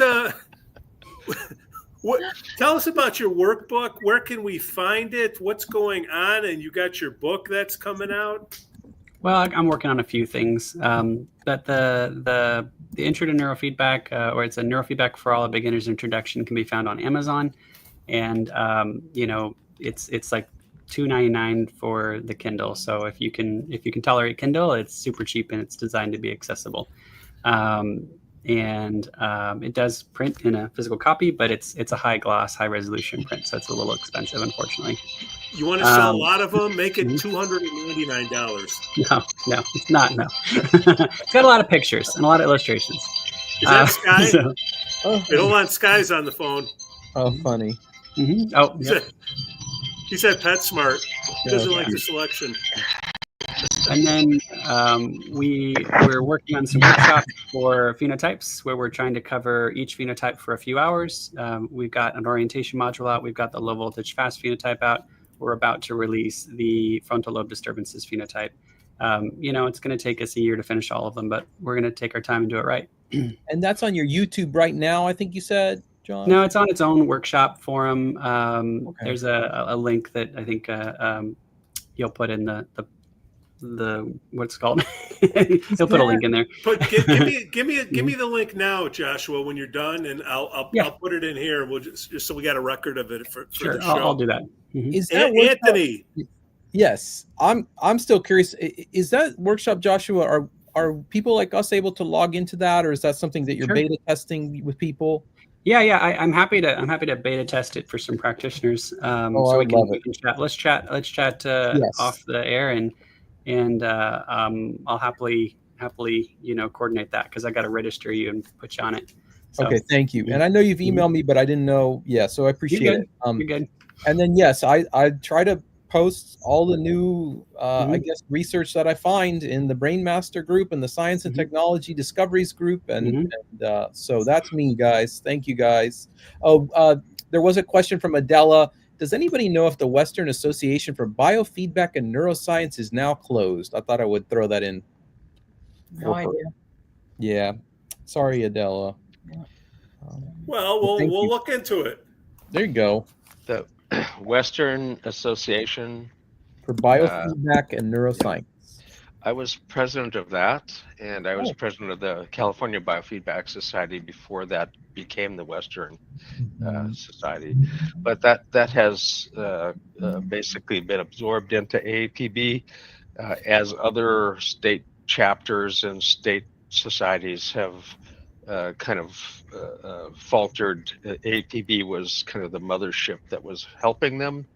Tell us about your workbook. Where can we find it? What's going on? And you got your book that's coming out. Well, I'm working on a few things. But the Intro to Neurofeedback, or it's a Neurofeedback for All, a Beginner's Introduction, can be found on Amazon, and it's like $2.99 for the Kindle. So if you can tolerate Kindle, it's super cheap and it's designed to be accessible. And it does print in a physical copy, but it's a high gloss, high resolution print, so it's a little expensive, unfortunately. You want to sell a lot of them? Make it $299. No, it's not. No, it's got a lot of pictures and a lot of illustrations. Is that Sky? Wait, hold on, Sky's on the phone. Oh, funny. Mm-hmm. Oh, yep. He said PetSmart. He doesn't like the selection. And then we're working on some workshops for phenotypes where we're trying to cover each phenotype for a few hours. We've got an orientation module out. We've got the low voltage fast phenotype out. We're about to release the frontal lobe disturbances phenotype. It's going to take us a year to finish all of them, but we're going to take our time and do it right. And that's on your YouTube right now, I think you said, John? No, it's on its own workshop forum. Okay. There's a link that I think you'll put in the what's it called? He'll put a link in there. But give me the link now, Joshua, when you're done, and I'll put it in here. We'll just so we got a record of it for sure. the show. I'll do that. Mm-hmm. Is that Anthony? Yes, I'm still curious. Is that workshop, Joshua? Are people like us able to log into that, or is that something that you're beta testing with people? Yeah. I'm happy to beta test it for some practitioners. So we can chat. Let's chat off the air, and I'll happily coordinate that because I got to register you and put you on it. So, okay, thank you. And I know you've emailed me, but I didn't know. Yeah, so I appreciate it. You're good. And then yes, I try to post all the new I guess research that I find in the Brainmaster group and the Science and Technology Discoveries group, and so that's me, guys. Thank you, guys. There was a question from Adela. Does anybody know if the Western Association for Biofeedback and Neuroscience is now closed? I thought I would throw that in. No idea. Yeah. Sorry, Adela. Well, we'll look into it. There you go. The Western Association for Biofeedback and Neuroscience. I was president of that, and I was president of the California Biofeedback Society before that became the Western Society. But that has basically been absorbed into AAPB as other state chapters and state societies have kind of faltered. AAPB was kind of the mothership that was helping them,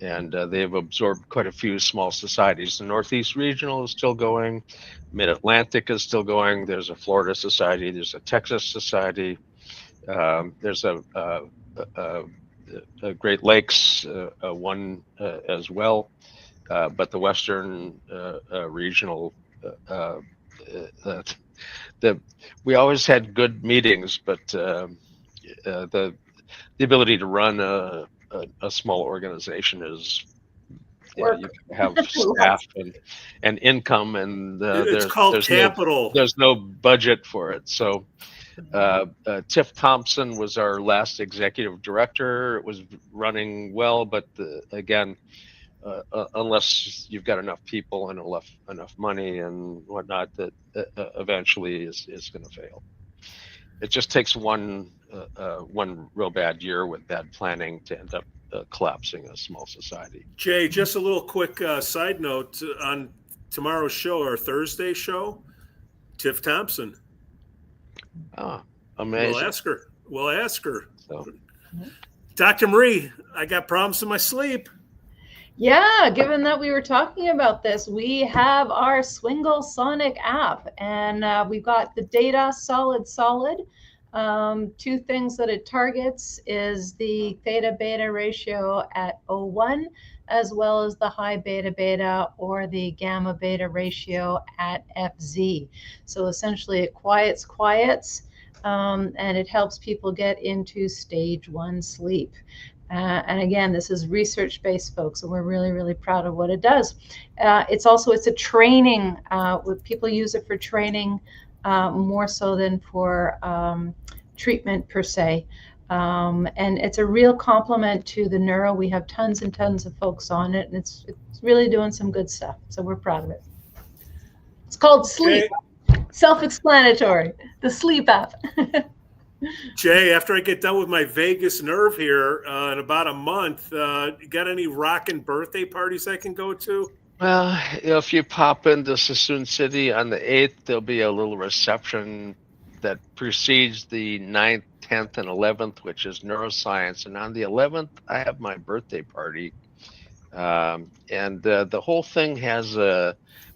and they've absorbed quite a few small societies. The Northeast Regional is still going, Mid-Atlantic is still going, there's a Florida Society, there's a Texas Society, there's a Great Lakes one as well, but the Western Regional, we always had good meetings, but the ability to run a small organization is you have staff and income, and it's called capital. There's no budget for it. So Tiff Thompson was our last executive director. It was running well, but again, unless you've got enough people and enough money and whatnot, that eventually is going to fail. It just takes one real bad year with bad planning to end up collapsing a small society. Jay, just a little quick side note on tomorrow's show, our Thursday show, Tiff Thompson. Oh, amazing. We'll ask her. So. Dr. Marie, I got problems in my sleep. Yeah, given that we were talking about this, we have our Swingle Sonic app, and we've got the data solid. Two things that it targets is the theta beta ratio at 0.1, as well as the high beta beta or the gamma beta ratio at FZ. So essentially it quiets, and it helps people get into stage 1 sleep. And again, this is research-based, folks, and we're really, really proud of what it does. It's a training. People use it for training more so than for treatment per se. And it's a real compliment to the neuro. We have tons and tons of folks on it, and it's really doing some good stuff. So we're proud of it. It's called Sleep. Self-explanatory. The Sleep app. Jay, after I get done with my vagus nerve here in about a month, you got any rockin' birthday parties I can go to? Well, if you pop into Sassoon City on the 8th, there'll be a little reception that precedes the 9th, 10th, and 11th, which is neuroscience. And on the 11th, I have my birthday party. And the whole thing has,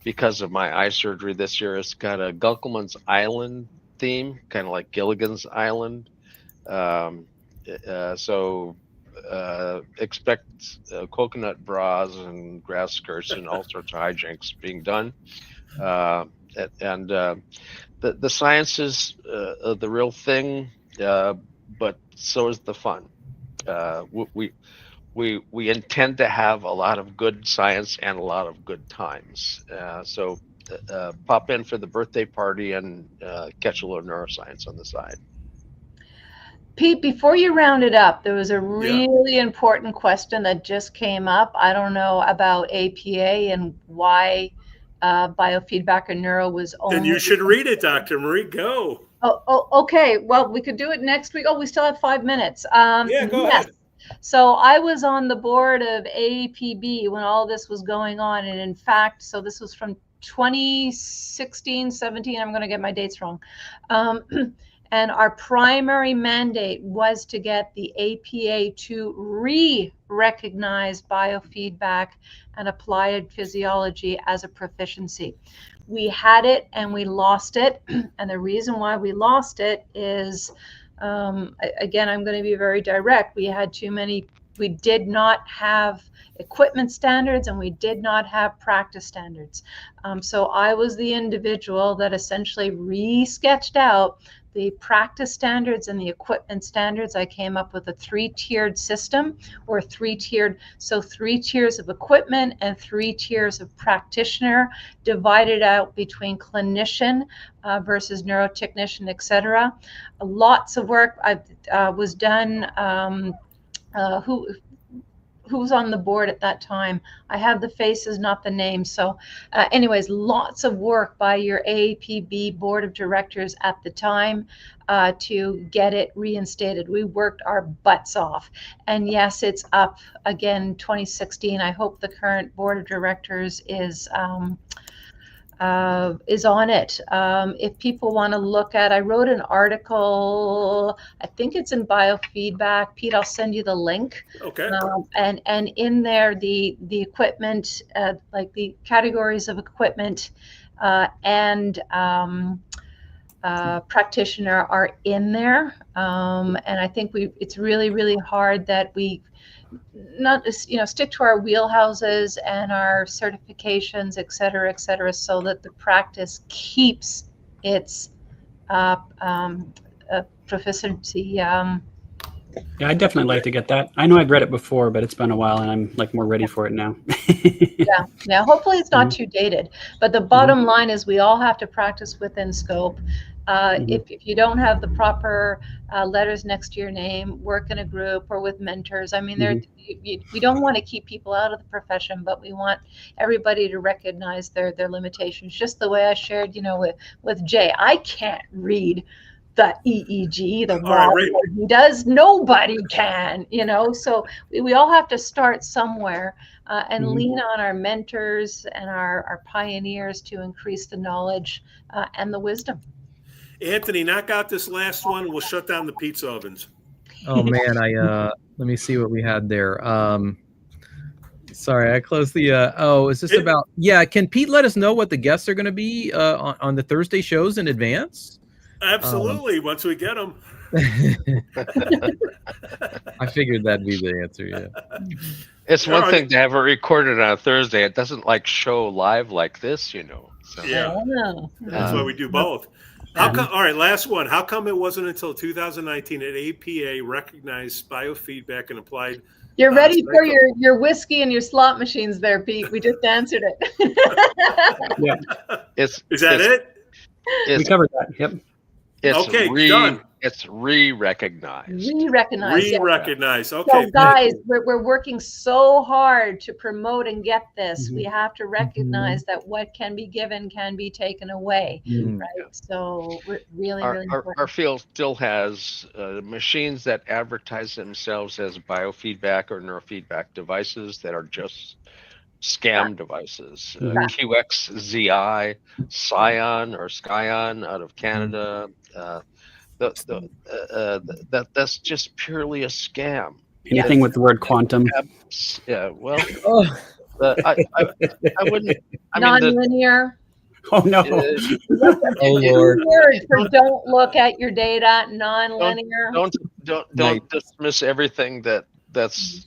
because of my eye surgery this year, it's got a Gunkelman's Island theme, kind of like Gilligan's Island. So expect coconut bras and grass skirts and all sorts of hijinks being done. And the science is the real thing, but so is the fun. We intend to have a lot of good science and a lot of good times. So pop in for the birthday party and catch a little neuroscience on the side. Pete, before you round it up, there was a really important question that just came up. I don't know about APA and why biofeedback and neuro was only. Then you should read it, Dr. Marie. Go. Oh, okay. Well, we could do it next week. Oh, we still have 5 minutes. Go ahead. So I was on the board of AAPB when all this was going on. And in fact, so this was from 2016, 17, I'm going to get my dates wrong. And our primary mandate was to get the APA to re-recognize biofeedback and applied physiology as a proficiency. We had it and we lost it. And the reason why we lost it is, again, I'm going to be very direct. We had too many, we did not have equipment standards and we did not have practice standards. So I was the individual that essentially re-sketched out the practice standards and the equipment standards. I came up with a 3-tiered system, or 3-tiered, so 3 tiers of equipment and 3 tiers of practitioner, divided out between clinician versus neurotechnician, etc. Lots of work was done. Who was on the board at that time? I have the faces, not the names. So anyways, lots of work by your AAPB board of directors at the time to get it reinstated. We worked our butts off. And yes, it's up again 2016. I hope the current board of directors is on it. If people want to look at, I wrote an article, I think it's in Biofeedback. Pete, I'll send you the link. Okay. And in there, the equipment, like the categories of equipment and practitioner are in there. And I think it's really, really hard that we not, stick to our wheelhouses and our certifications, et cetera, so that the practice keeps its proficiency. Yeah, I'd definitely like to get that. I know I've read it before, but it's been a while and I'm like more ready for it now. Yeah. Hopefully it's not too dated, but the bottom line is we all have to practice within scope. If you don't have the proper letters next to your name, work in a group or with mentors. I mean, we don't want to keep people out of the profession, but we want everybody to recognize their limitations. Just the way I shared, with Jay, I can't read the EEG, the raw he does. Nobody can, So we all have to start somewhere and lean on our mentors and our pioneers to increase the knowledge and the wisdom. Anthony, knock out this last one. We'll shut down the pizza ovens. Oh man, let me see what we had there. Sorry, I closed the. Is this about? Yeah, can Pete let us know what the guests are going to be on the Thursday shows in advance? Absolutely. Once we get them. I figured that'd be the answer. Yeah. It's one thing to have it recorded on a Thursday. It doesn't show live like this, So. Yeah. That's why we do both. How come? All right, last one. How come it wasn't until 2019 that APA recognized biofeedback and applied? You're ready for your whiskey and your slot machines there, Pete. We just answered it. Yeah. Is that it? We covered that. Yep. It's done. It's re-recognized. Re-recognized. Okay. So guys, we're working so hard to promote and get this. We have to recognize that what can be given can be taken away, right? So really important. Our field still has machines that advertise themselves as biofeedback or neurofeedback devices that are just scam devices. QXZI, Scion or Skyon out of Canada. That's just purely a scam. Anything with the word quantum. Yeah, well, I wouldn't. Non-linear. Oh no! Oh Lord! For don't look at your data. Non-linear. Don't dismiss everything that's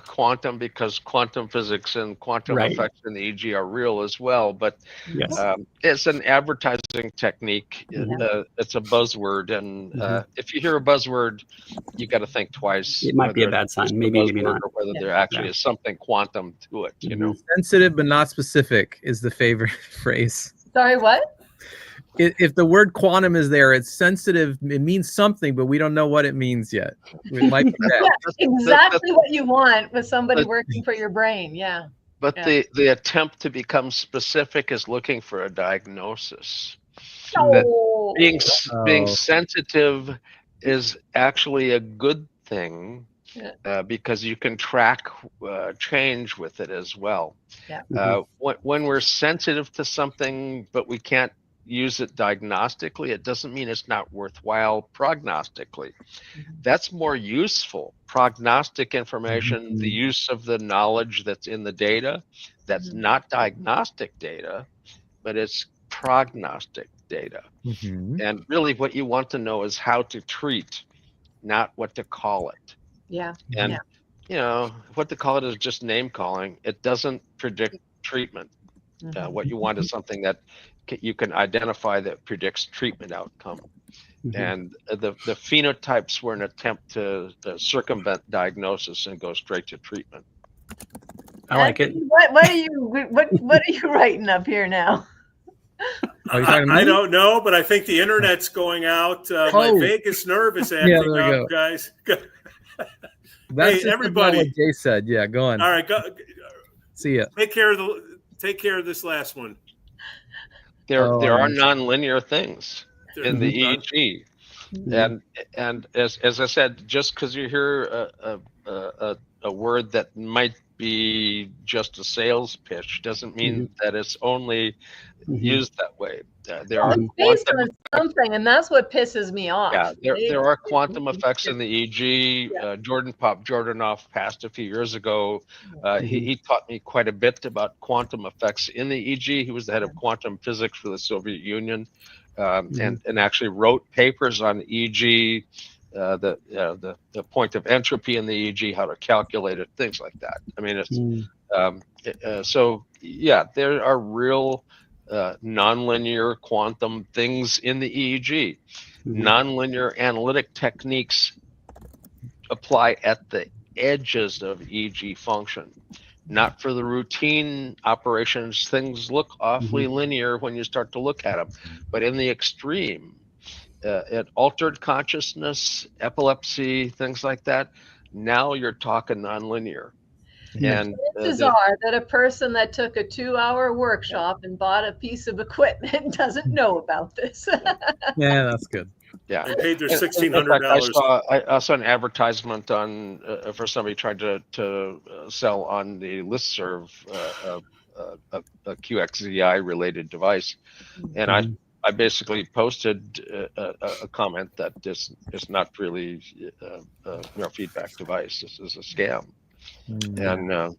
quantum, because quantum physics and quantum effects in the EEG are real as well. But it's an advertising technique. It's a buzzword, and if you hear a buzzword, you got to think twice. It might be a bad sign. Maybe not. Or whether there actually is something quantum to it. Sensitive but not specific is the favorite phrase. Sorry, what? If the word quantum is there, it's sensitive. It means something, but we don't know what it means yet. It might be that. Exactly what you want with somebody working for your brain. Yeah. But the attempt to become specific is looking for a diagnosis. No. Being sensitive is actually a good thing, because you can track change with it as well. When we're sensitive to something, but we can't use it diagnostically, it doesn't mean it's not worthwhile prognostically. That's more useful. Prognostic information, the use of the knowledge that's in the data, that's not diagnostic data, but it's prognostic data. And really what you want to know is how to treat, not what to call it. And what to call it is just name calling. It doesn't predict treatment. What you want is something that you can identify that predicts treatment outcome. And the phenotypes were an attempt to circumvent diagnosis and go straight to treatment. I like it. What are you writing up here now? I don't know, but I think the internet's going out. My vagus nerve is acting up, guys. That's hey, everybody. What Jay said. Yeah, go on. All right, go. See ya. Take care of this last one. There are nonlinear things in the EEG, and as I said, just because you hear a word that might be just a sales pitch doesn't mean that it's only used that way. There are based on something, and that's what pisses me off. Yeah, there are quantum effects in the EEG. Jordan Jordanoff passed a few years ago. He taught me quite a bit about quantum effects in the EEG. He was the head of quantum physics for the Soviet Union, and actually wrote papers on EEG, the point of entropy in the EEG, how to calculate it, things like that. I mean, it's so yeah, there are real nonlinear quantum things in the EEG. Nonlinear analytic techniques apply at the edges of EEG function, not for the routine operations. Things look awfully linear when you start to look at them, but in the extreme, at altered consciousness, epilepsy, things like that, now you're talking nonlinear. And chances are that a person that took a 2-hour workshop and bought a piece of equipment doesn't know about this. Yeah, that's good. Yeah, they paid their $1,600. I saw an advertisement on for somebody trying to sell on the listserv a QXZI related device, and I basically posted a comment that this is not really a neurofeedback device. This is a scam. And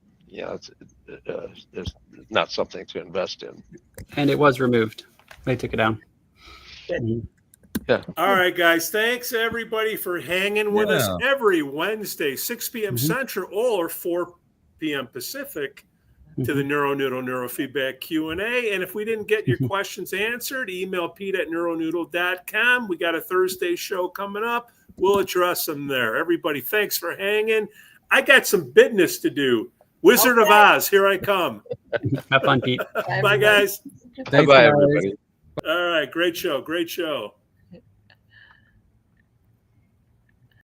it's not something to invest in. And it was removed. They took it down. Yeah. All right, guys. Thanks everybody for hanging with us every Wednesday, 6 p.m. Central or 4 p.m. Pacific, to the NeuroNoodle Neurofeedback Q&A. And if we didn't get your questions answered, email pete@neuronoodle.com. We got a Thursday show coming up. We'll address them there. Everybody, thanks for hanging. I got some business to do. Wizard of Oz, here I come. Have fun, Pete. Bye, guys. Bye-bye, everybody. All right, great show.